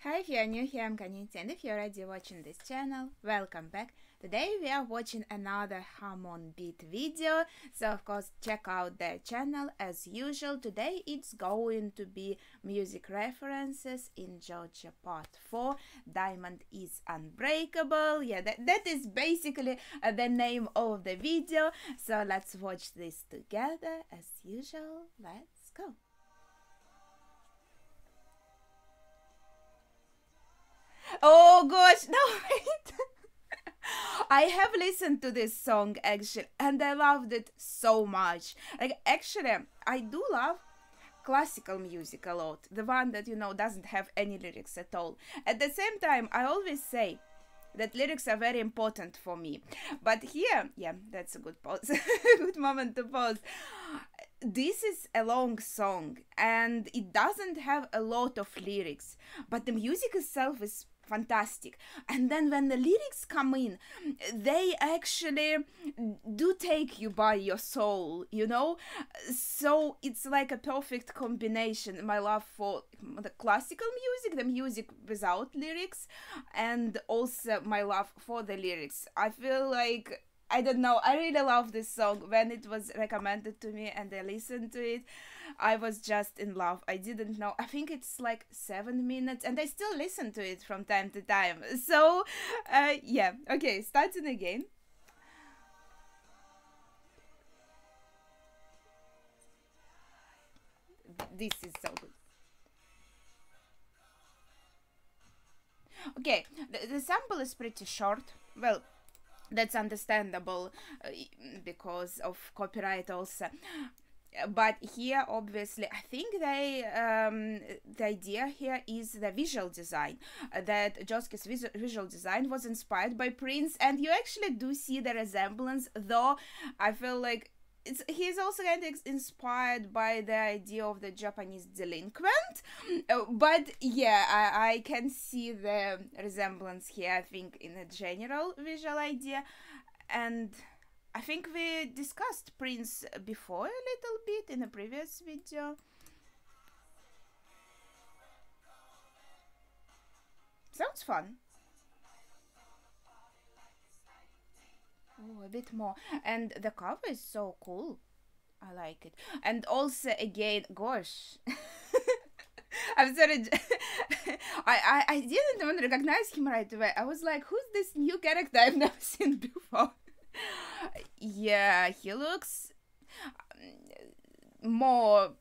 Hi, if you are new here, I'm Kaniti, and if you're already watching this channel, welcome back. Today we are watching another Hamon Beat video, so of course check out their channel as usual. Today it's going to be music references in JoJo Part 4, Diamond is Unbreakable. Yeah, that is basically the name of the video, so let's watch this together as usual. Let's go. Oh gosh, no, wait. I have listened to this song actually, and I loved it so much. Like, actually, I do love classical music a lot, the one that doesn't have any lyrics at all. At the same time, I always say that lyrics are very important for me. But here, yeah, that's a good pause, good moment to pause. This is a long song and it doesn't have a lot of lyrics, but the music itself is fantastic. And then when the lyrics come in, they actually do take you by your soul, so it's like a perfect combination. My love for the classical music, the music without lyrics, and also my love for the lyrics. I feel like, I don't know, I really love this song. When it was recommended to me and I listened to it, I was just in love. I didn't know. I think it's like 7 minutes and I still listen to it from time to time. So, yeah. Okay, starting again. This is so good. Okay, the sample is pretty short. Well, that's understandable because of copyright also. But here, obviously, I think the idea here is the visual design. That Josuke's visual design was inspired by Prince, and you actually do see the resemblance, though I feel like he's also kind of inspired by the idea of the Japanese delinquent. But yeah, I can see the resemblance here, I think, in a general visual idea. And I think we discussed Prince before a little bit in a previous video. Sounds fun. Oh, a bit more. And the cover is so cool. I like it. And also, again, gosh. I'm sorry. I didn't even recognize him right away. I was like, who's this new character I've never seen before? Yeah, he looks more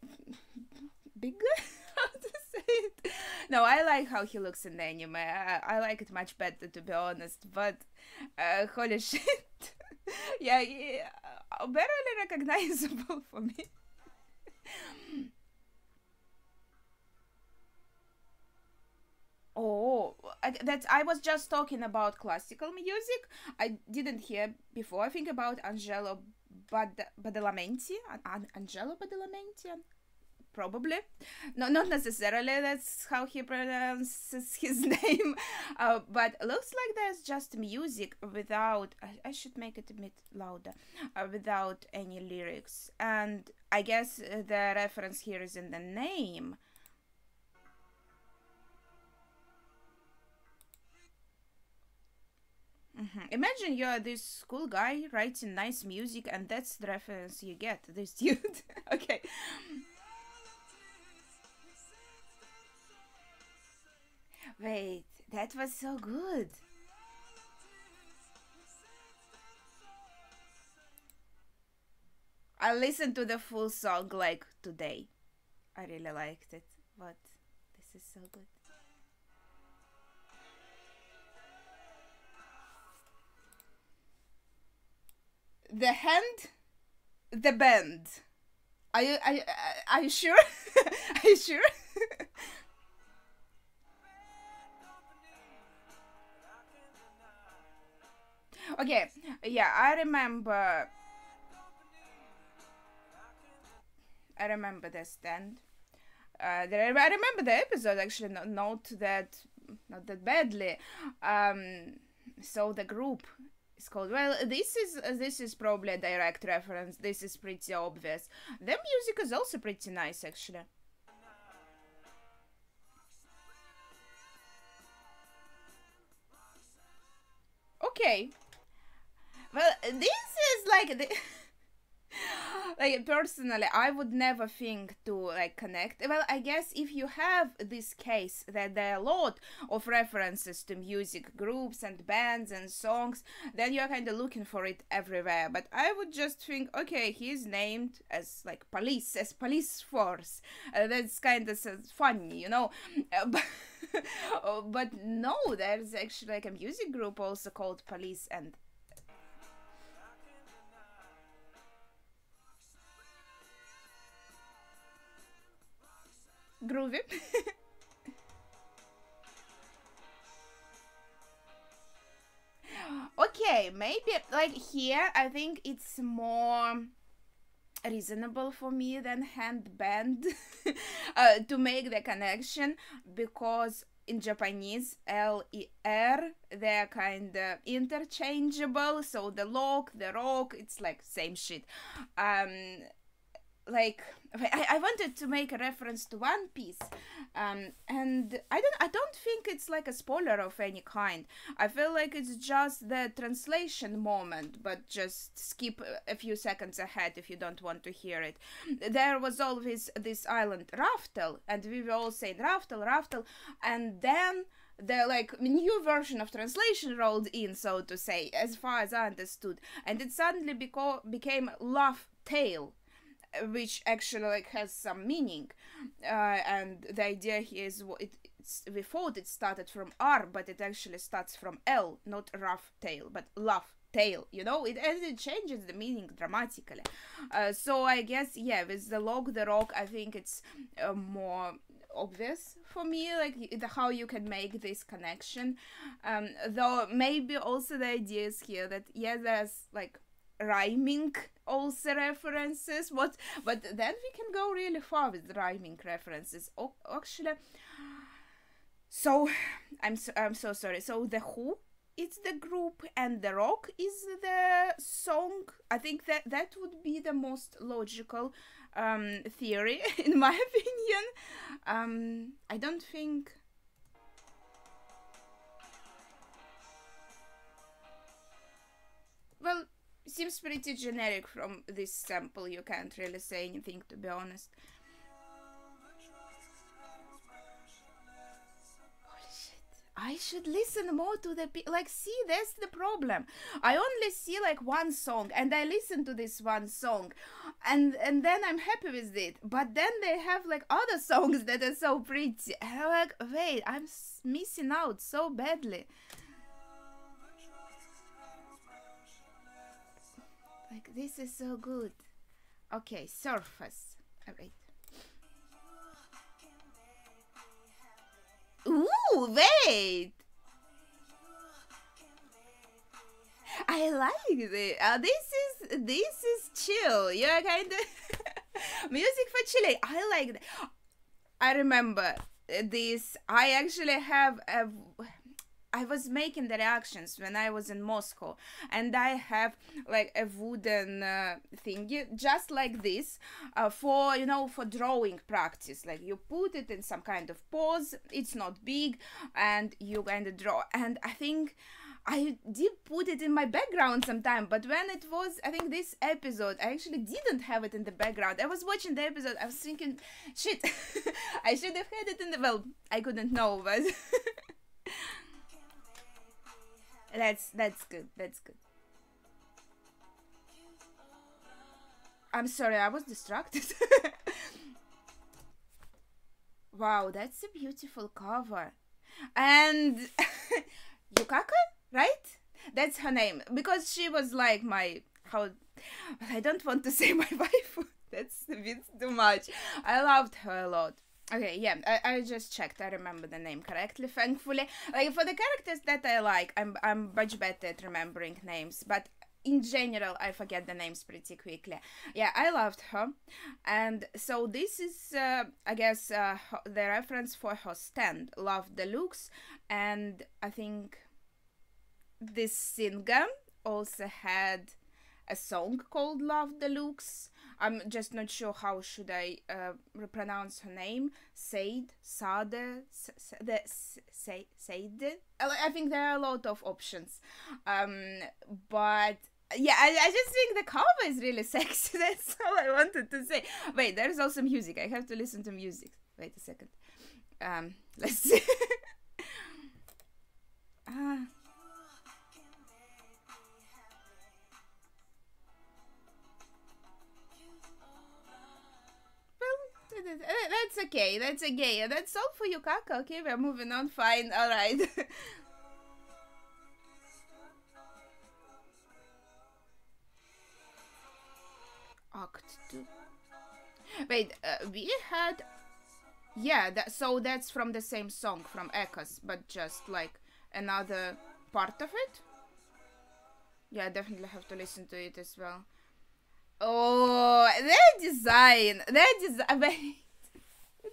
bigger. How to say it? No, I like how he looks in the anime. I like it much better, to be honest. But holy shit, yeah, barely recognizable for me. Oh, I was just talking about classical music. I didn't hear before. I think about Angelo Badalamenti. Angelo Badalamenti, probably. No, not necessarily that's how he pronounces his name, but looks like there's just music without, I should make it a bit louder, without any lyrics. And I guess the reference here is in the name. Imagine you're this cool guy writing nice music and that's the reference you get, this dude. Okay. Wait, that was so good. I listened to the full song like today. I really liked it, but this is so good. The hand, the band. Are you sure? Are you sure? Okay, yeah, I remember the stand. I remember the episode actually. Not that, not that badly. So the group is called. Well, this is probably a direct reference. This is pretty obvious. The music is also pretty nice actually. Okay. Well, this is like the like personally I would never think to like connect. Well, I guess if you have this case that there are a lot of references to music groups and bands and songs, then you're kind of looking for it everywhere. But I would just think, okay, he's named as like police, as police force. That's kind of funny, you know. But, but no, there's actually like a music group also called Police and groovy. Okay, maybe like here I think it's more reasonable for me than handband to make the connection, because in Japanese L-E-R they're kind of interchangeable, so the lock, the rock, it's like same shit. Like I wanted to make a reference to One Piece, and I don't think it's like a spoiler of any kind. I feel like it's just the translation moment, but just skip a few seconds ahead if you don't want to hear it. There was always this island Raftel, and we were all saying Raftel, Raftel, and then the like new version of translation rolled in, so to say, as far as I understood, and it suddenly became Laugh Tale, which actually like has some meaning, and the idea here is we thought it started from R, but it actually starts from L, not rough tail, but laugh tail, you know, it changes the meaning dramatically. So I guess, yeah, with the log, the rock, I think it's more obvious for me, like how you can make this connection, though maybe also the idea is here that, yeah, there's like rhyming also references, but then we can go really far with rhyming references. Actually, so I'm so sorry. So the Who is the group and the Rock is the song. I think that would be the most logical theory in my opinion. I don't think. Well, seems pretty generic from this sample. You can't really say anything, to be honest. Holy shit. I should listen more to the like, see, that's the problem. I only see like one song and I listen to this one song and then I'm happy with it, but then they have like other songs that are so pretty and I'm like, wait, I'm missing out so badly. Like, this is so good. Okay, Surface. Oh, wait. Ooh, wait! I like it. This is chill. You're kind of music for chilling. I like that. I remember this. I actually have a. I was making the reactions when I was in Moscow, and I have like a wooden thingy just like this for, you know, for drawing practice. Like you put it in some kind of pose, it's not big, and you kind of draw. And I think I did put it in my background sometime, but when it was, I think this episode, I actually didn't have it in the background. I was watching the episode, I was thinking, shit, I should have had it in the, well, I couldn't know, but That's good. That's good. I'm sorry, I was distracted. Wow, that's a beautiful cover. And Yukaka, right? That's her name, because she was like my I don't want to say my wife. That's a bit too much. I loved her a lot. Okay, yeah, I just checked. I remember the name correctly, thankfully. Like, for the characters that I like, I'm much better at remembering names, but in general, I forget the names pretty quickly. Yeah, I loved her. And so this is, I guess, the reference for her stand, Love Deluxe. And I think this singer also had a song called Love Deluxe. I'm just not sure how should I pronounce her name. Sade, Sade, Sade. I think there are a lot of options. But yeah, I just think the cover is really sexy. That's all I wanted to say. Wait, there's also music. I have to listen to music. Wait a second. Let's see. That's okay. That's okay. That's all for you, Kaka. Okay, we're moving on. Fine. All right. Act 2. Wait, we had... Yeah, so that's from the same song, from Echoes, but just like another part of it. Yeah, I definitely have to listen to it as well. Oh, their design. It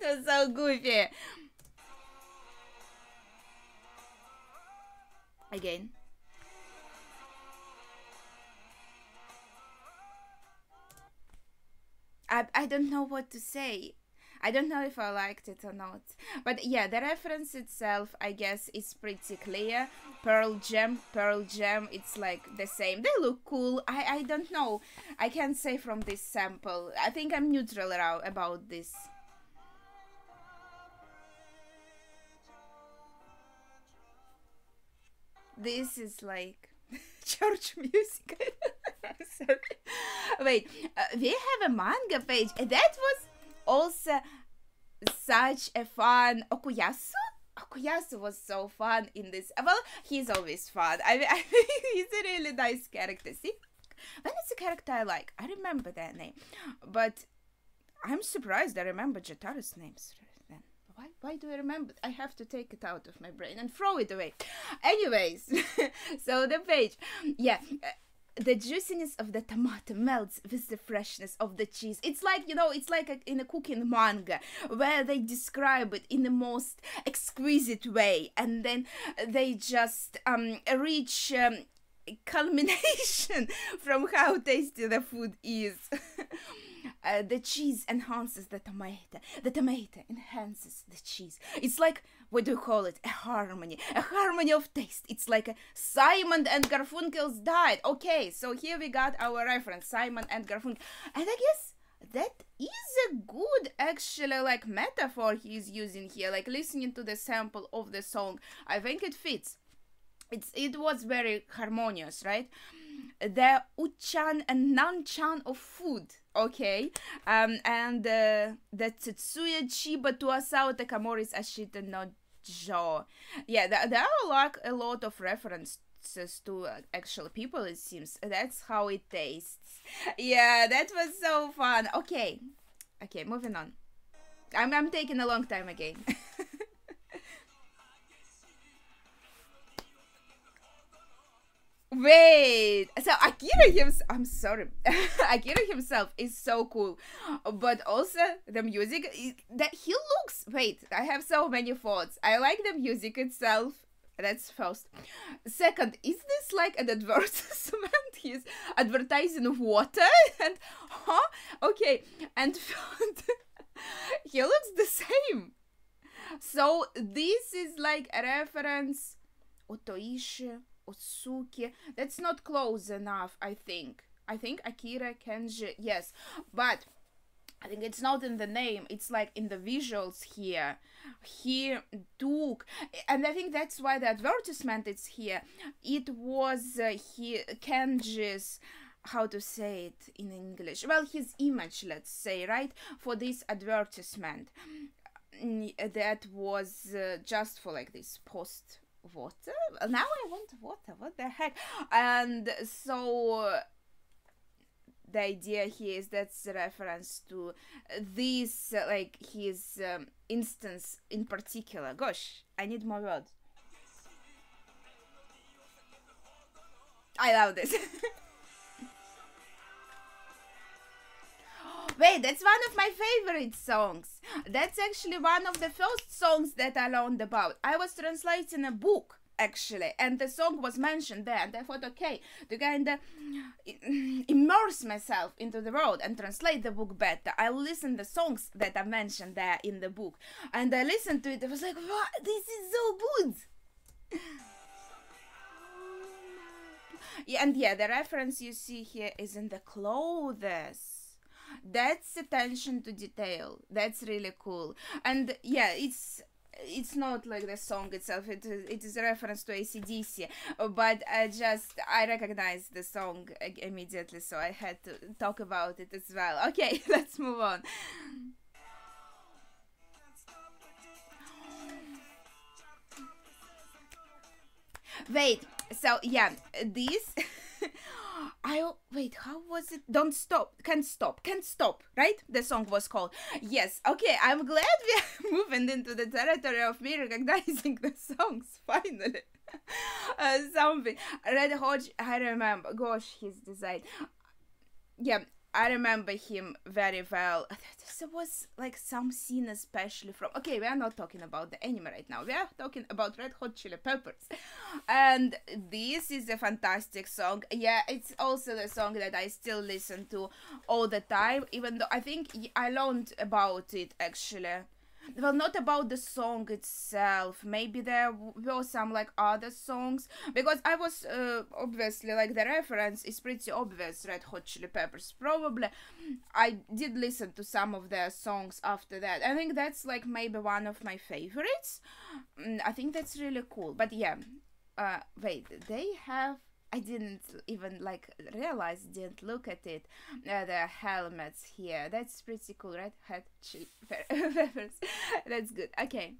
was so goofy. Again. I don't know what to say. I don't know if I liked it or not. But yeah, the reference itself, I guess, is pretty clear. Pearl Jam, it's like the same. They look cool. I don't know. I can't say from this sample. I think I'm neutral about this. This is like church music. Sorry. Wait, we have a manga page. That was also such a fun. Okuyasu was so fun in this. Well, he's always fun. I mean, he's a really nice character. See, when it's a character I like, I remember their name, but I'm surprised I remember Jataru's names. Then why do I remember? I have to take it out of my brain and throw it away. Anyways, so the page, yeah. The juiciness of the tomato melts with the freshness of the cheese. It's like, you know, it's like in a cooking manga where they describe it in the most exquisite way, and then they just reach culmination from how tasty the food is. The cheese enhances the tomato. The tomato enhances the cheese. It's like, what do you call it? A harmony of taste. It's like a Simon and Garfunkel's diet. Okay, so here we got our reference, Simon and Garfunkel. And I guess that is a good, actually, like, metaphor he's using here. Like, listening to the sample of the song, I think it fits. It was very harmonious, right? The uchan and nanchan of food, okay? And the Tetsuya Chiba to Asao Takamori's Ashita no Jo. Yeah, there are like a lot of references to actual people, it seems. That's how it tastes. Yeah, that was so fun. Okay, moving on. I'm taking a long time again. Wait, so I'm sorry. Akira himself is so cool, but also the music that he looks. Wait, I have so many thoughts. I like the music itself. That's first. Second, is this like an advertisement? He's advertising water and okay. And third, he looks the same. So this is like a reference. Otoishi. Otsuki. That's not close enough, I think. I think Akira Kenji, yes. But I think it's not in the name. It's like in the visuals here. He took... And I think that's why the advertisement is here. It was Kenji's... How to say it in English? Well, his image, let's say, right? For this advertisement. That was just for like this post... water. Now I want water. What the heck? And so the idea here is that's a reference to this, like his instance in particular. Gosh, I need more words. I love this. Wait, that's one of my favorite songs. That's actually one of the first songs that I learned about. I was translating a book actually, and the song was mentioned there, and I thought, okay, to kind of immerse myself into the world and translate the book better, I listened the songs that are mentioned there in the book, and I listened to it. I was like, wow, this is so good. Yeah, and yeah, the reference you see here is in the clothes. That's attention to detail. That's really cool. And yeah, it's not like the song itself. It is a reference to AC/DC, but I recognized the song immediately, so I had to talk about it as well. Okay, let's move on. Wait, so yeah, this I wait, how was it? Don't stop, can't stop, can't stop, right? The song was called. Yes, okay, I'm glad we are moving into the territory of me recognizing the songs finally. Something Red Hot, I remember. Gosh, his design. Yeah, I remember him very well. There was like some scene especially from. Okay, we are not talking about the anime right now. We are talking about Red Hot Chili Peppers, and this is a fantastic song. Yeah, it's also the song that I still listen to all the time. Even though I think I learned about it actually. Well, not about the song itself. Maybe there were some like other songs, because I was obviously like the reference is pretty obvious. Red Hot Chili Peppers. Probably I did listen to some of their songs after that. I think that's like maybe one of my favorites. I think that's really cool. But yeah, wait, they have. I didn't even like realize, didn't look at it. The helmets here. That's pretty cool. Red Hot Chili Peppers. That's good. Okay.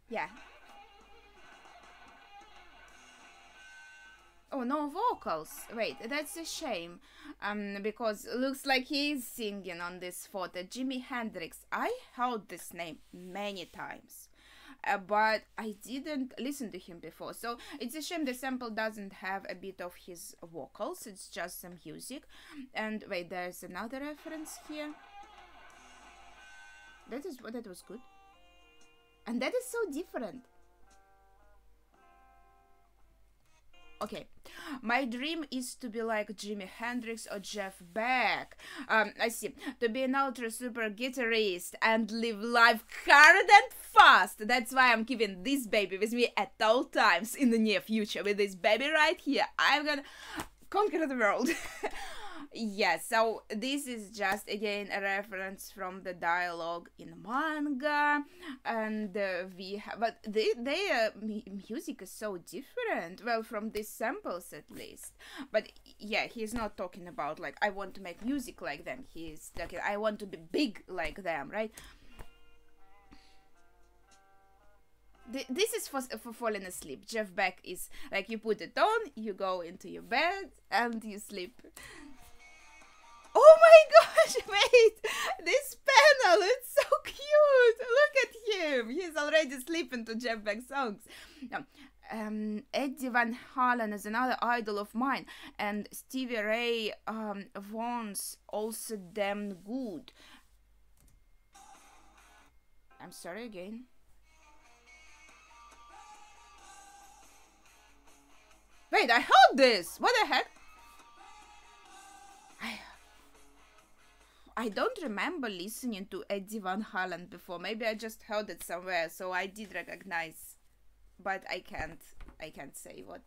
Yeah. Oh, no vocals. Wait, that's a shame. Because looks like he's singing on this photo. Jimi Hendrix. I heard this name many times. But I didn't listen to him before, so it's a shame the sample doesn't have a bit of his vocals. It's just some music. And wait, there's another reference here. That was good, and that is so different. Okay, my dream is to be like Jimi Hendrix or Jeff Beck. I see. To be an ultra super guitarist and live life hard and fast. That's why I'm keeping this baby with me at all times in the near future. With this baby right here, I'm gonna conquer the world. Yeah, so this is just again a reference from the dialogue in manga, and we have, but their music is so different. Well, from these samples at least. But yeah, he's not talking about like I want to make music like them. He's talking I want to be big like them, right? This is for falling asleep. Jeff Beck is like you put it on, you go into your bed, and you sleep. Oh my gosh, wait! This panel, it's so cute! Look at him! He's already sleeping to Jeff Beck songs. Eddie Van Halen is another idol of mine, and Stevie Ray Vaughan's also damn good. I'm sorry again. Wait, I heard this! What the heck? I don't remember listening to Eddie Van Halen before. Maybe I just heard it somewhere, so I did recognize, but I can't say what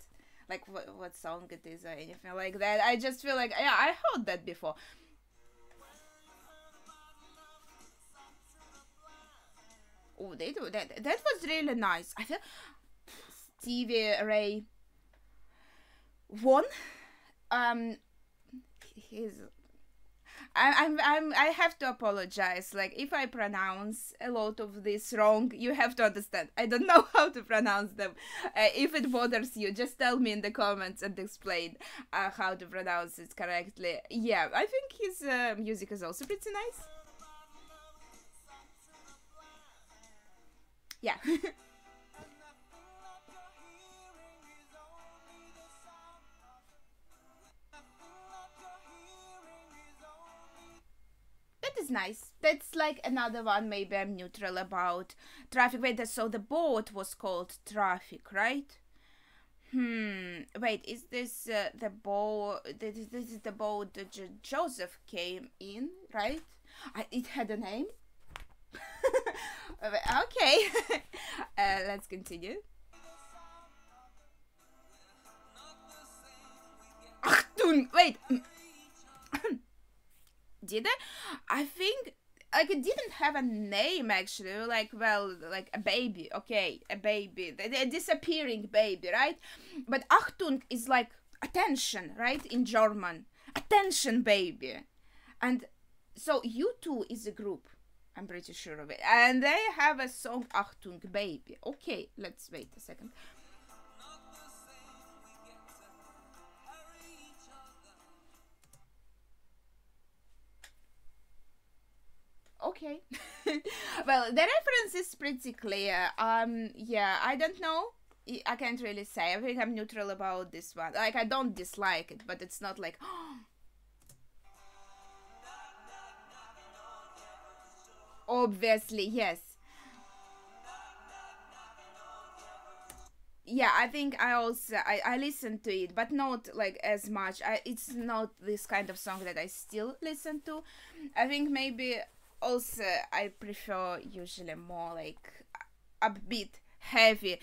song it is or anything like that. I just feel like yeah, I heard that before. Oh, they do that. That was really nice. I feel Stevie Ray Vaughan. He's I have to apologize. Like, if I pronounce a lot of this wrong, you have to understand. I don't know how to pronounce them. If it bothers you, just tell me in the comments and explain how to pronounce it correctly. Yeah, I think his music is also pretty nice. Yeah. That is nice. that's like another one maybe I'm neutral about. Traffic. Wait, so the boat was called Traffic, right? Wait, is this the boat? This is the boat that Joseph came in, right? It had a name. Okay, let's continue. Achtung! Wait, did it? I think like it didn't have a name actually. Like, well, like a baby. Okay, a baby, a disappearing baby, right? But Achtung is like attention, right? In German, attention, baby. And so U2 is a group. I'm pretty sure of it, and they have a song Achtung, baby. Okay, let's wait a second. Okay. Well, the reference is pretty clear. Yeah, I don't know. I can't really say. I think I'm neutral about this one. Like, I don't dislike it, but it's not like, obviously, yes. Yeah, I think I also I listened to it, but not like as much. It's not this kind of song that I still listen to. I think maybe also I prefer usually more like upbeat, heavy,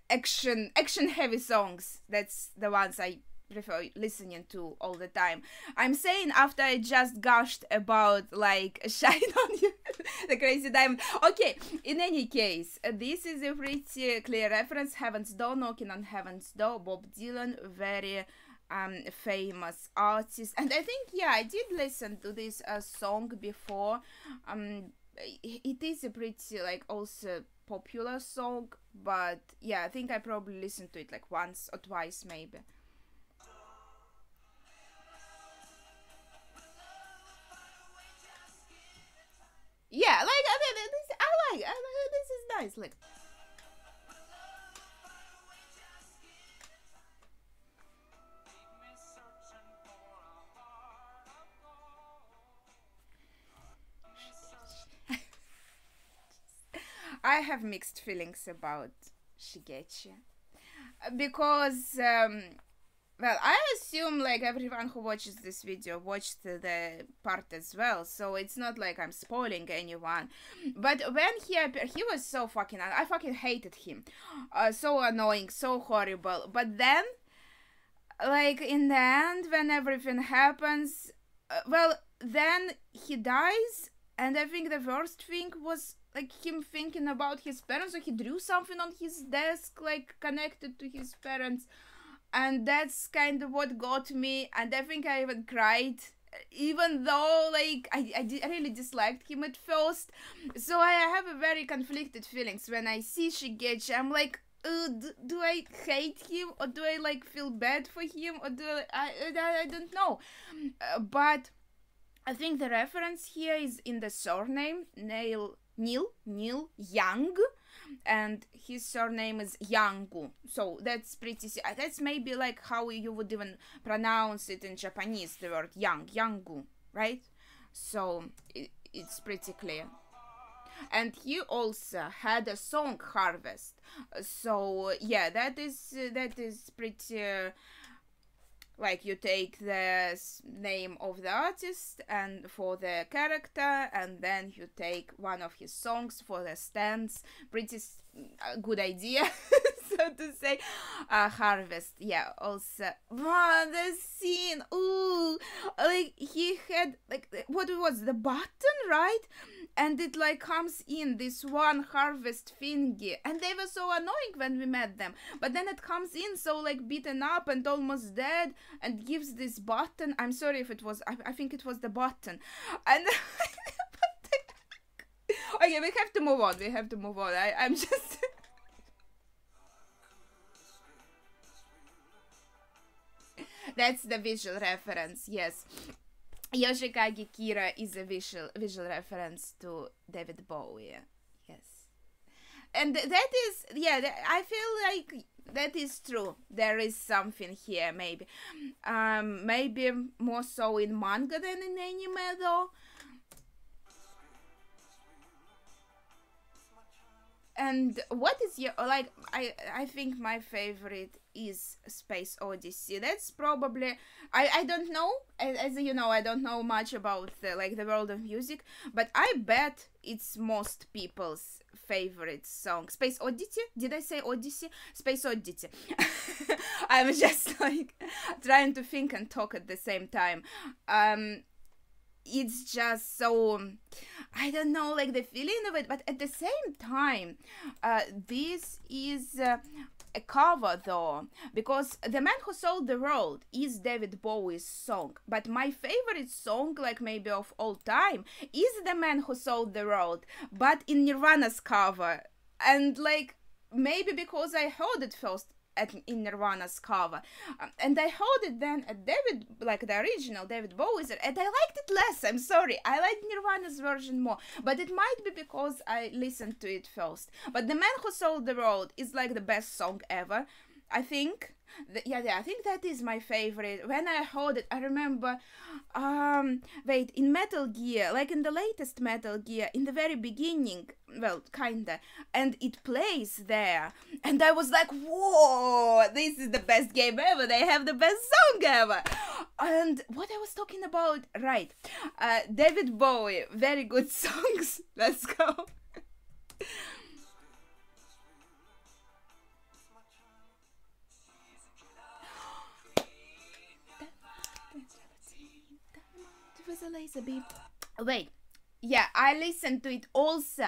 action heavy songs. That's the ones I prefer listening to all the time. I'm saying after I just gushed about like Shine on You, the Crazy Diamond. Okay, in any case, this is a pretty clear reference. Heaven's Door, Knocking on Heaven's Door, Bob Dylan, very famous artist. And I think, yeah, I did listen to this song before. It is a pretty like also popular song, but yeah, I think I probably listened to it like once or twice maybe. Yeah, like I like this is nice. Like, I have mixed feelings about Shigechi because well, I assume like everyone who watches this video watched the part as well, so it's not like I'm spoiling anyone. But when he appeared, he was so fucking. I fucking hated him, so annoying, so horrible. But then, like in the end, when everything happens, well, then he dies, and I think the worst thing was like him thinking about his parents. So he drew something on his desk, like connected to his parents. And that's kind of what got me, and I think I even cried, even though like I really disliked him at first. So I have a very conflicted feelings when I see Shigechi. I'm like, do I hate him, or do I like feel bad for him, or do I don't know. But I think the reference here is in the surname Neil Young, and his surname is Yangu. So that's pretty. That's maybe like how you would even pronounce it in Japanese, the word Yangu, right? So it's pretty clear. And he also had a song Harvest. So yeah, that is pretty. Like you take the name of the artist and for the character, and then you take one of his songs for the stance. Pretty good idea, so to say. Harvest, yeah. Also, wow, the scene. Ooh, like he had like what was the button, right? And it like comes in this one harvest thingy, and they were so annoying when we met them. But then it comes in so like beaten up and almost dead, and gives this button. I'm sorry if it was. I think it was the button, and. Okay, we have to move on. We have to move on. I'm just. That's the visual reference. Yes. Yoshikage Kira is a visual reference to David Bowie. Yes. And that is, yeah, I feel like that is true. There is something here, maybe. Maybe more so in manga than in anime, though. And what is your, like, I think my favorite is Space Odyssey. That's probably, I don't know, as you know, I don't know much about like the world of music, but I bet it's most people's favorite song. Space Odyssey? Did I say Odyssey? Space Odyssey. I'm just like trying to think and talk at the same time. It's just so, I don't know, like the feeling of it, but at the same time, this is a cover though, because The Man Who Sold the World is David Bowie's song, but my favorite song, like maybe of all time, is The Man Who Sold the World, but in Nirvana's cover. And like, maybe because I heard it first in Nirvana's cover, and I heard it then at David, like the original David Bowie's, and I liked it less. I'm sorry, I like Nirvana's version more, but it might be because I listened to it first. But The Man Who Sold the World is like the best song ever, I think. Yeah, I think that is my favorite. When I heard it, I remember, wait, in Metal Gear, like in the latest Metal Gear, in the very beginning, well, kinda, and it plays there, and I was like, whoa, this is the best game ever, they have the best song ever. And what I was talking about, right, David Bowie, very good songs, let's go. A laser beam. Wait, yeah, I listened to it also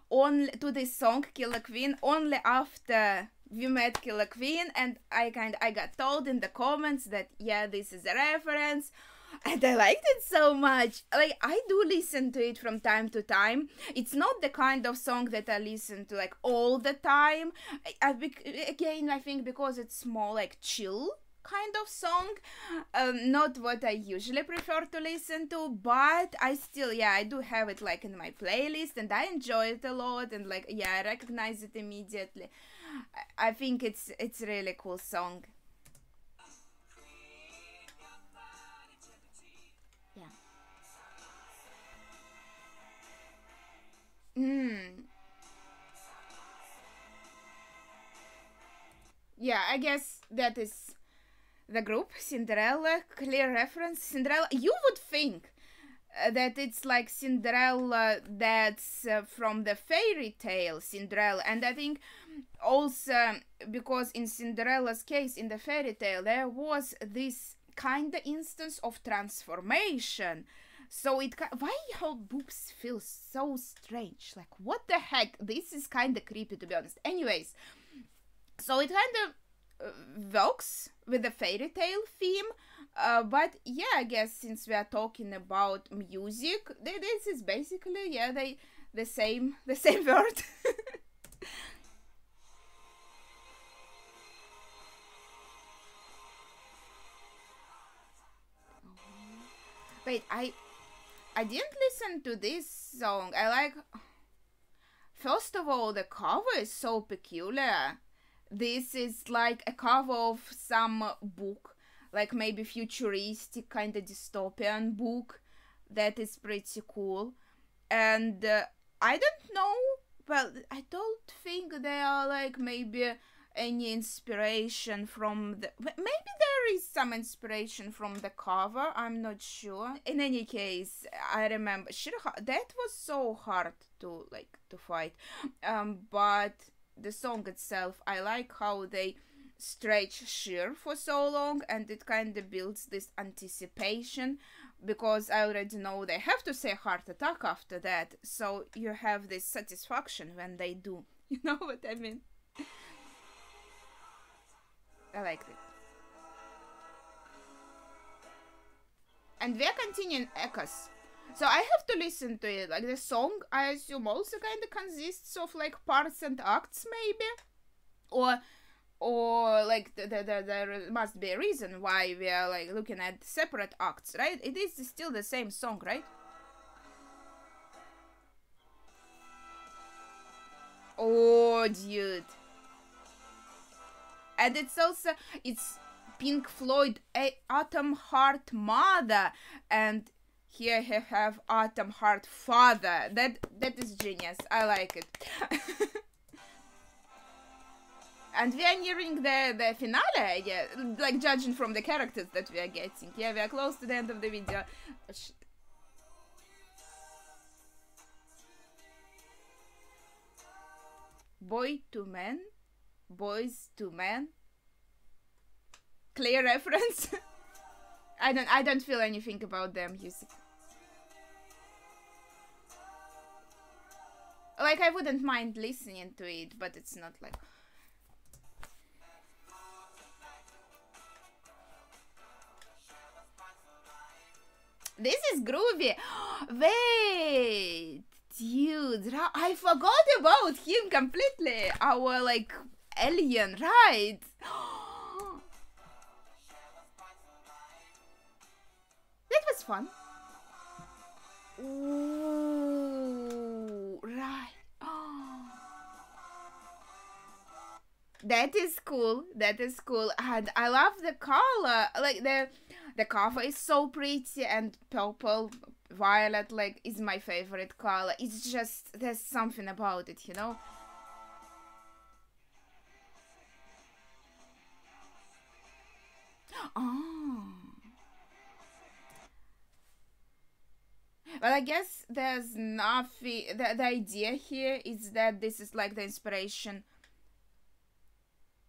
only to this song Killer Queen only after we met Killer Queen, and I got told in the comments that yeah, this is a reference, and I liked it so much. Like, I do listen to it from time to time. It's not the kind of song that I listen to like all the time. Again, I think because it's more like chill kind of song, not what I usually prefer to listen to, but I still, yeah, I do have it like in my playlist, and I enjoy it a lot, and like, yeah, I recognize it immediately. I think it's a really cool song. Yeah. Yeah, I guess that is the group Cinderella, clear reference. Cinderella, you would think that it's like Cinderella that's from the fairy tale Cinderella, and I think also because in Cinderella's case in the fairy tale there was this kind of instance of transformation, so it why her boobs feel so strange, like what the heck, this is kind of creepy to be honest. Anyways, so it kind of works with the fairy tale theme, but yeah, I guess since we are talking about music, this is basically, yeah, the same word. Wait, I didn't listen to this song. I like, first of all, the cover is so peculiar. This is like a cover of some book, like maybe futuristic kind of dystopian book. That is pretty cool. And I don't know, well, I don't think there are like maybe any inspiration from the, maybe there is some inspiration from the cover, I'm not sure. In any case, I remember that was so hard to like to fight, but the song itself, I like how they stretch Sheer for so long, and it kind of builds this anticipation, because I already know they have to say heart attack after that, so you have this satisfaction when they do. You know what I mean? I like it. And we're continuing Echoes. So I have to listen to it. Like the song, I assume, also kind of consists of like parts and acts, maybe, or like there must be a reason why we are like looking at separate acts, right? It is still the same song, right? Oh, dude. And it's also, it's Pink Floyd, Atom Heart Mother, and here you have Atom Heart Father. That is genius. I like it. And we are nearing the finale, yeah, like judging from the characters that we are getting. Yeah, we are close to the end of the video. Oh, shit. Boy to man, boys to men. Clear reference. I don't feel anything about their music. Like, I wouldn't mind listening to it, but it's not like... This is groovy. Wait, dude, I forgot about him completely. Our, like, alien, right? That was fun. Ooh, right. That is cool. That is cool. And I love the color. Like the cover is so pretty, and purple, violet, like, is my favorite color. It's just, there's something about it, you know? Oh. But I guess there's nothing. The idea here is that this is like the inspiration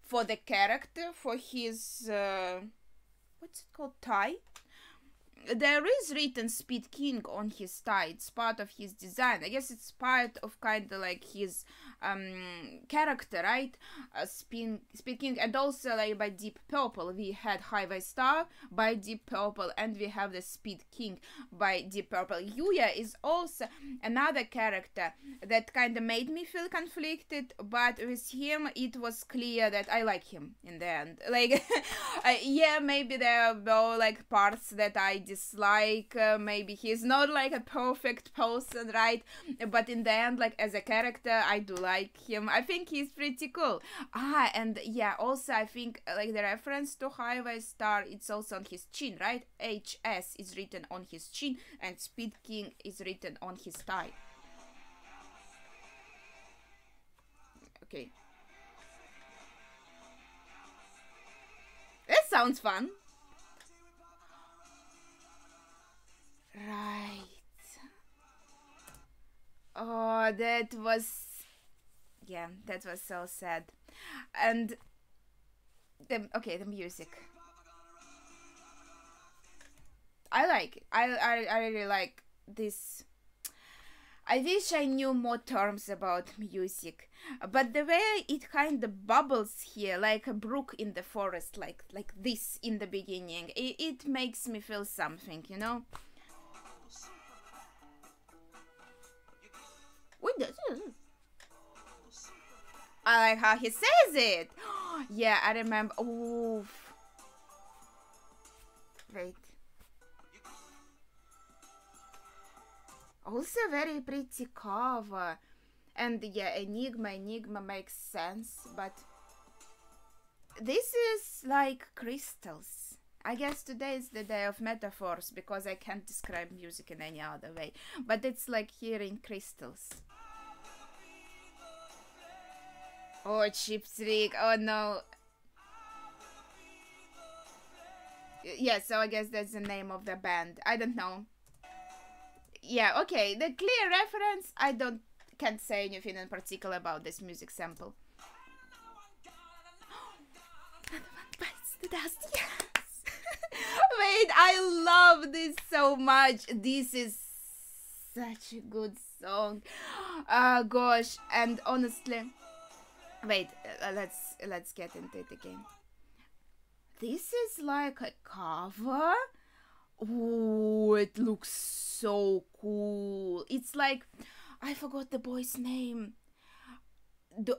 for the character, for his what's it called, tie. There is written Speed King on his tie. It's part of his design. I guess it's part of kind of like his character, right? Speed King, and also like by Deep Purple we had Highway Star by Deep Purple, and we have the Speed King by Deep Purple. Yuya is also another character that kind of made me feel conflicted, but with him it was clear that I like him in the end. Like, yeah, maybe there were like parts that I dislike, maybe he's not like a perfect person, right? But in the end, like, as a character, I do like him. I think he's pretty cool. And yeah, also I think like the reference to Highway Star, it's also on his chin, right? HS is written on his chin, and Speed King is written on his tie. Okay. That sounds fun. Right. Oh, that was... Yeah, that was so sad. And... the music. I like it. I really like this. I wish I knew more terms about music, but the way it kind of bubbles here, like a brook in the forest, like this in the beginning, it makes me feel something, you know? I like how he says it. Yeah, I remember. Oof. Wait. Also very pretty cover. And yeah, Enigma makes sense, but this is like crystals. I guess today is the day of metaphors, because I can't describe music in any other way. But it's like hearing crystals. Oh, Cheap Trick. Oh no. Yeah, so I guess that's the name of the band. I don't know. Yeah, okay. The clear reference, can't say anything in particular about this music sample. Another one bites the dust. Yes. Wait, I love this so much. This is such a good song. Gosh, and honestly, wait, let's get into it again. This is like a cover. Oh, it looks so cool. It's like, I forgot the boy's name.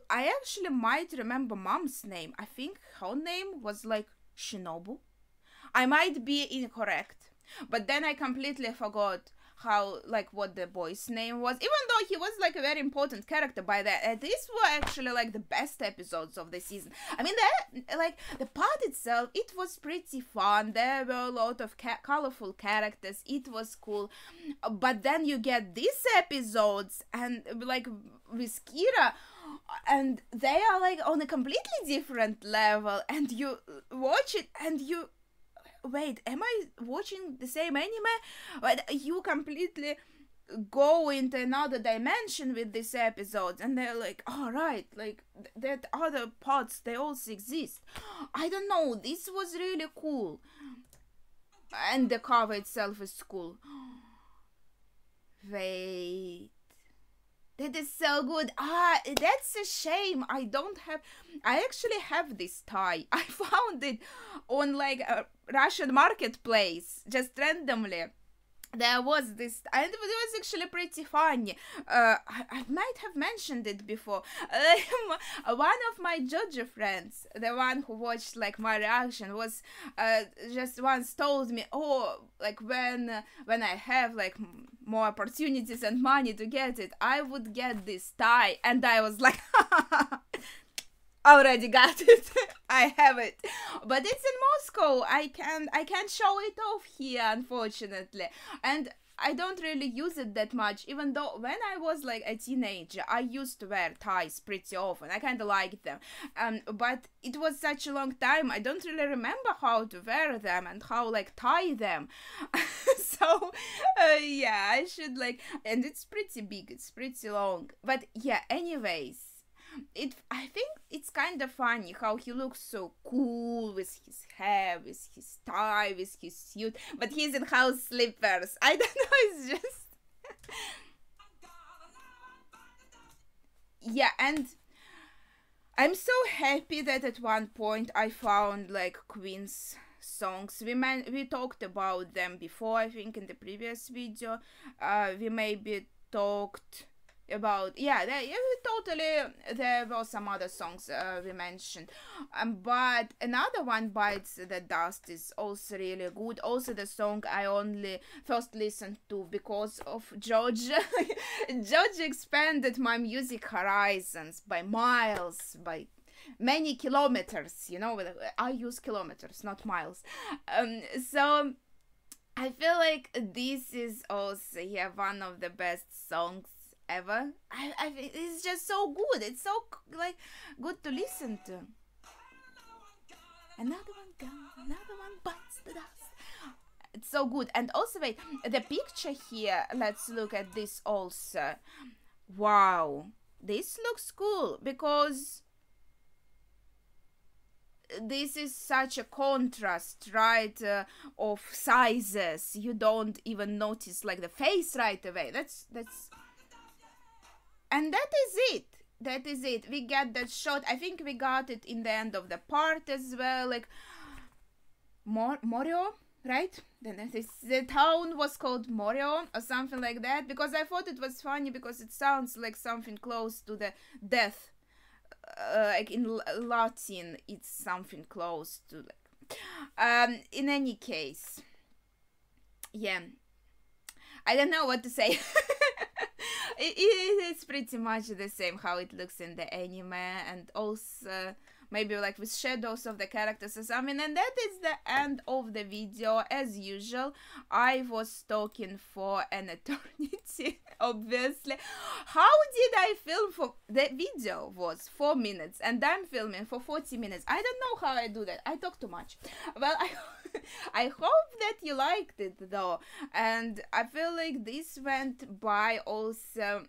I actually might remember mom's name. I think her name was like Shinobu. I might be incorrect, but then I completely forgot what the boy's name was, even though he was like a very important character by that. These were actually like the best episodes of the season. I mean, the part itself, it was pretty fun. There were a lot of colorful characters. It was cool, but then you get these episodes, and like with Kira, and they are like on a completely different level, and you watch it and you wait, am I watching the same anime? But you completely go into another dimension with this episode, and they're like, all right, like that other parts, they also exist. I don't know, this was really cool, and the cover itself is cool. Wait, that is so good. That's a shame I don't have. I actually have this tie. I found it on like a Russian marketplace just randomly. There was this, and it was actually pretty funny. I might have mentioned it before. One of my JoJo friends, the one who watched like my reaction, was just once told me, oh, like when I have like more opportunities and money to get it, I would get this tie, and I was like, already got it. I have it, but it's in Moscow. I can't show it off here, unfortunately, and I don't really use it that much, even though when I was like a teenager I used to wear ties pretty often. I kind of liked them, but it was such a long time, I don't really remember how to wear them and how like tie them. So yeah, I should like, and it's pretty big, it's pretty long, but yeah, anyways, I think it's kind of funny how he looks so cool with his hair, with his tie, with his suit, but he's in house slippers. I don't know, it's just yeah. And I'm so happy that at one point I found like Queen's songs. We talked about them before, I think in the previous video. We maybe talked about, yeah, there were some other songs we mentioned, but another one, Bites the Dust, is also really good. Also the song I only first listened to because of JoJo. JoJo expanded my music horizons by miles, by many kilometers, you know. I use kilometers, not miles. So I feel like this is also, yeah, one of the best songs ever. I it's just so good. It's so like good to listen to. Another one gone, another one bites the dust. It's so good. And also, wait, the picture here. Let's look at this also. Wow, this looks cool because this is such a contrast, right? Of sizes. You don't even notice like the face right away. That's. And that is it. That is it. We get that shot. I think we got it in the end of the part as well. Like Morio, right? Then the town was called Morio or something like that. Because I thought it was funny because it sounds like something close to the death. Like in Latin, it's something close to like. In any case, yeah. I don't know what to say. It's pretty much the same how it looks in the anime, and also maybe like with shadows of the characters or something. And that is the end of the video. As usual, I was talking for an eternity, obviously. How did I film for... The video was 4 minutes and I'm filming for 40 minutes. I don't know how I do that. I talk too much. Well, I hope that you liked it though, and I feel like this went by also.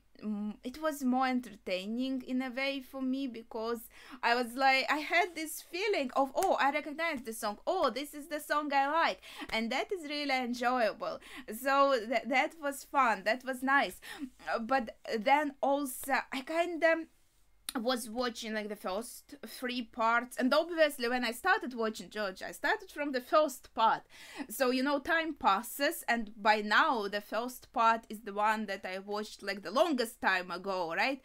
It was more entertaining in a way for me because I was like, I had this feeling of, oh, I recognize the song, oh, this is the song I like, and that is really enjoyable. So that was fun, that was nice. But then also I kind of was watching like the first 3 parts, and obviously when I started watching JoJo, I started from the first part, so you know, time passes, and by now the first part is the one that I watched like the longest time ago, right?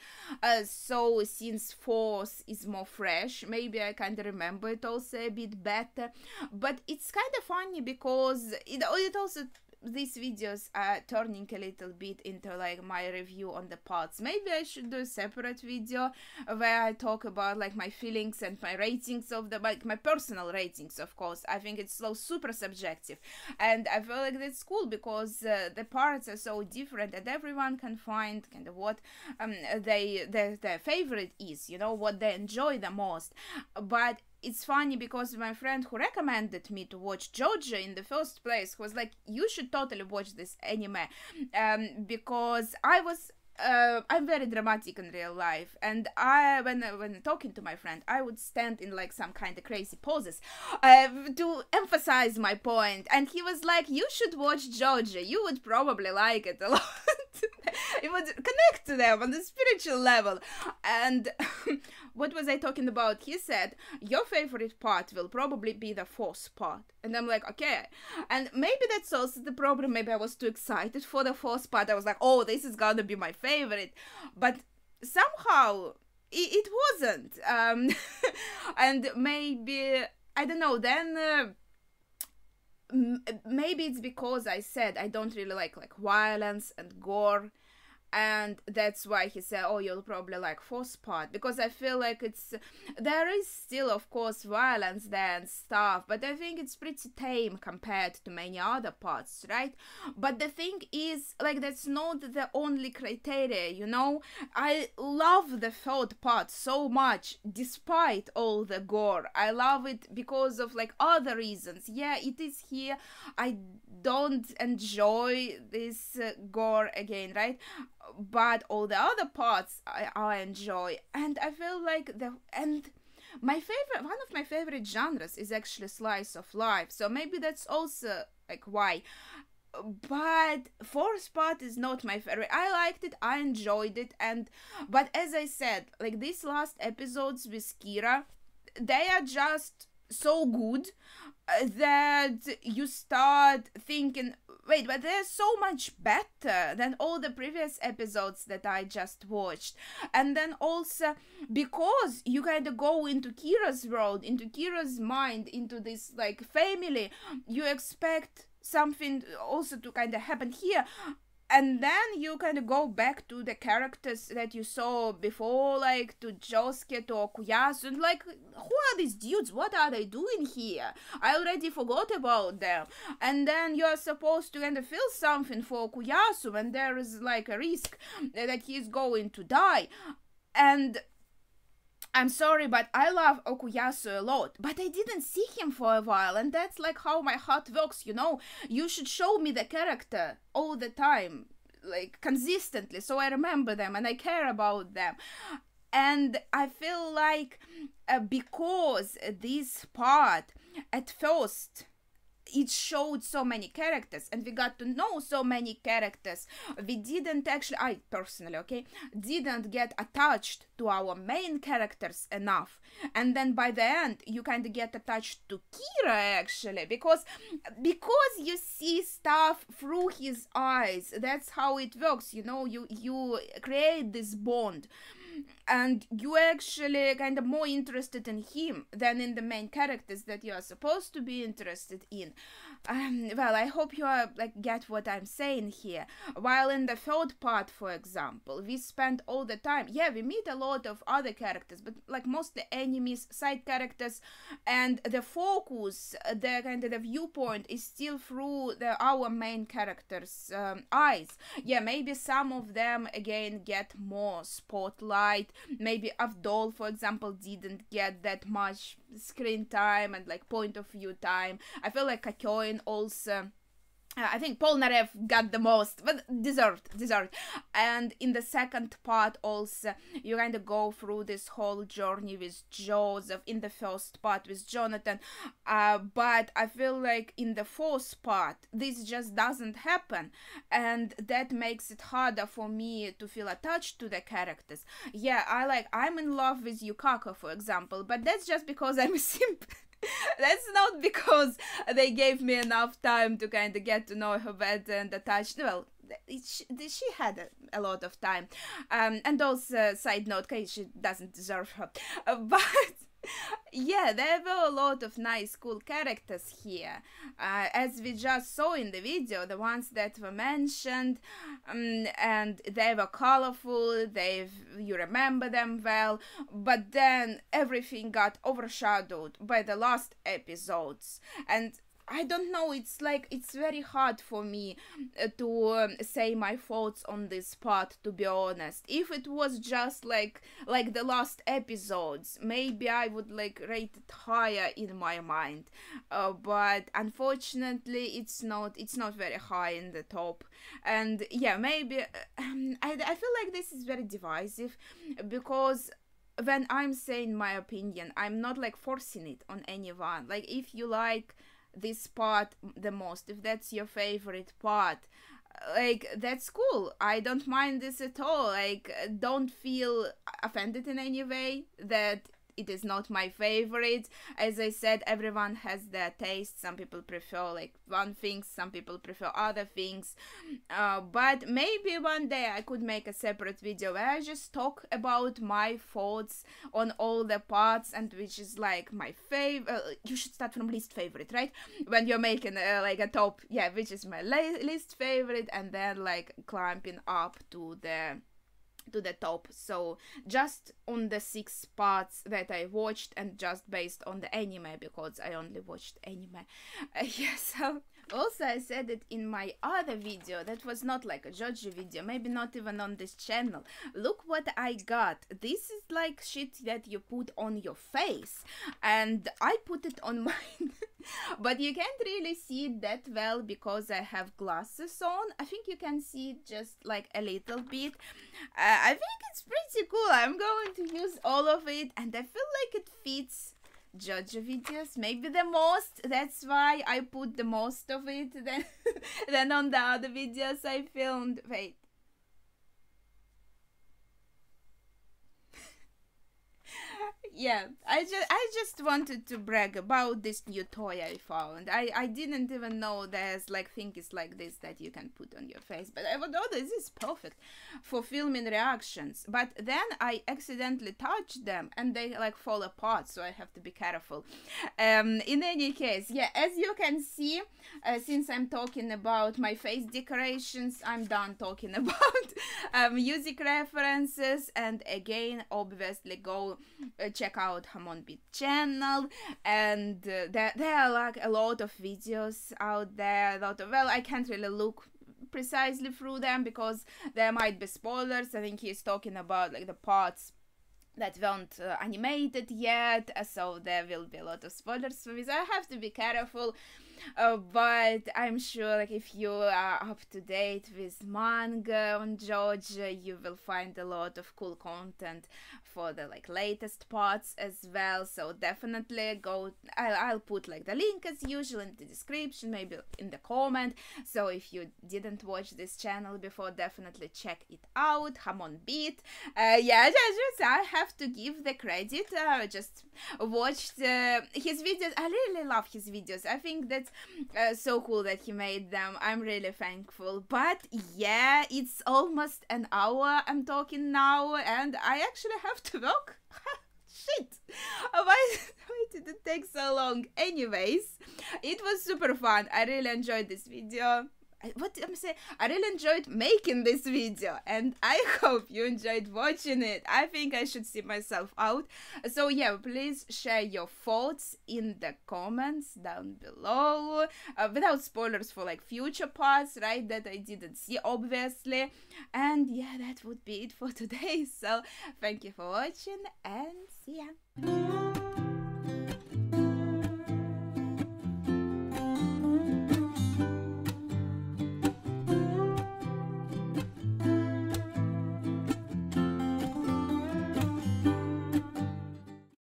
So since 4th is more fresh, maybe I kind of remember it also a bit better. But it's kind of funny because it also these videos are turning a little bit into like my review on the parts. Maybe I should do a separate video where I talk about like my feelings and my ratings of the, like my personal ratings, of course. I think it's so super subjective, and I feel like that's cool because the parts are so different, and everyone can find kind of what their favorite is, you know, what they enjoy the most. But it's funny because my friend who recommended me to watch JoJo in the first place was like, you should totally watch this anime, because I'm very dramatic in real life, and when talking to my friend, I would stand in like some kind of crazy poses to emphasize my point, and he was like, you should watch JoJo, you would probably like it a lot. It would connect to them on the spiritual level. And what was I talking about? He said, your favorite part will probably be the fourth part. And I'm like, okay. And maybe that's also the problem. Maybe I was too excited for the fourth part. I was like, oh, this is gonna be my favorite. But somehow it wasn't. And maybe, I don't know, then... maybe it's because I said I don't really like violence and gore, and that's why he said, oh, you'll probably like fourth part, because I feel like there is still of course violence there and stuff, but I think it's pretty tame compared to many other parts, right? But the thing is, like, that's not the only criteria, you know. I love the third part so much despite all the gore. I love it because of like other reasons. Yeah, it is here, I don't enjoy this gore again, right? But all the other parts I enjoy, and I feel like one of my favorite genres is actually slice of life, so maybe that's also like why. But fourth part is not my favorite. I liked it, I enjoyed it, but as I said, like these last episodes with Kira, they are just so good that you start thinking, wait, but they're so much better than all the previous episodes that I just watched. And then also, because you kind of go into Kira's world, into Kira's mind, into this like family, you expect something also to kind of happen here. And then you kind of go back to the characters that you saw before, like to Josuke, to Okuyasu, and like, who are these dudes? What are they doing here? I already forgot about them. And then you're supposed to kind of feel something for Okuyasu when there is like a risk that he's going to die. And I'm sorry, but I love Okuyasu a lot, but I didn't see him for a while, and that's like how my heart works, you know? You should show me the character all the time, like consistently, so I remember them and I care about them. And I feel like because this part, at first, it showed so many characters and we got to know so many characters, we didn't actually, I personally, okay, didn't get attached to our main characters enough. And then by the end you kind of get attached to Kira actually, because you see stuff through his eyes. That's how it works, you know. You create this bond, and you actually kind of more interested in him than in the main characters that you are supposed to be interested in. Well, I hope you are like get what I'm saying here. While in the third part, for example, we spend all the time, yeah, we meet a lot of other characters, but like mostly enemies, side characters, and the focus, the kind of the viewpoint is still through our main characters' eyes. Yeah, maybe some of them again get more spotlight. Maybe Avdol, for example, didn't get that much screen time and like point of view time. I feel like Kakyoin also, I think Polnareff got the most, but deserved. And in the second part also, you kind of go through this whole journey with Joseph, in the first part with Jonathan, but I feel like in the fourth part, this just doesn't happen, and that makes it harder for me to feel attached to the characters. Yeah, I'm in love with Yukako, for example, but that's just because I'm a simp. That's not because they gave me enough time to kind of get to know her better and attached. Well, she had a lot of time. And also, side note, okay, she doesn't deserve her. But Yeah, there were a lot of nice, cool characters here. As we just saw in the video, the ones that were mentioned, and they were colorful, you remember them well, but then everything got overshadowed by the last episodes. And I don't know, it's like, it's very hard for me to say my thoughts on this part, to be honest. If it was just like the last episodes, maybe I would like rate it higher in my mind. But unfortunately, it's not very high in the top. And yeah, maybe I feel like this is very divisive, because when I'm saying my opinion, I'm not like forcing it on anyone. Like, if you like this part the most, if that's your favorite part, like, that's cool. I don't mind this at all. Like, don't feel offended in any way that it is not my favorite. As I said, everyone has their taste. Some people prefer like one thing, some people prefer other things. But maybe one day I could make a separate video where I just talk about my thoughts on all the parts, and which is like my favorite. You should start from least favorite, right? When you're making like a top, yeah, which is my least favorite, and then like climbing up to the top. So just on the 6 parts that I watched, and just based on the anime, because I only watched anime. Yeah, so also I said it in my other video that was not like a JoJo video, maybe not even on this channel. Look what I got. This is like shit that you put on your face, and I put it on mine. But you can't really see it that well because I have glasses on. I think you can see it just like a little bit. I think it's pretty cool. I'm going to use all of it, and I feel like it fits JoJo videos maybe the most. That's why I put the most of it than on the other videos I filmed. Wait. Yeah, I just wanted to brag about this new toy I found. I didn't even know there's like things like this that you can put on your face, but I thought, oh, this is perfect for filming reactions. But then I accidentally touched them and they like fall apart, so I have to be careful. In any case, yeah, as you can see, since I'm talking about my face decorations, I'm done talking about music references. And again, obviously, go check out Hamon Beat channel, and there are like a lot of videos out there. Well, I can't really look precisely through them because there might be spoilers. I think he's talking about like the parts that weren't animated yet, so there will be a lot of spoilers for this. I have to be careful. But I'm sure like if you are up to date with manga on JoJo, you will find a lot of cool content for the like latest parts as well. So definitely go. I'll put like the link as usual in the description, maybe in the comment. So if you didn't watch this channel before, definitely check it out. Hamon Beat. Yeah, just I have to give the credit. Just watched his videos. I really love his videos. I think that's so cool that he made them. I'm really thankful. But yeah, it's almost an hour I'm talking now, and I actually have to work. Shit, why did it take so long? Anyways, it was super fun. I really enjoyed this video. What I'm saying, I really enjoyed making this video, and I hope you enjoyed watching it. I think I should see myself out. So yeah, please share your thoughts in the comments down below, without spoilers for like future parts, right, that I didn't see obviously. And yeah, that would be it for today. So thank you for watching, and see ya.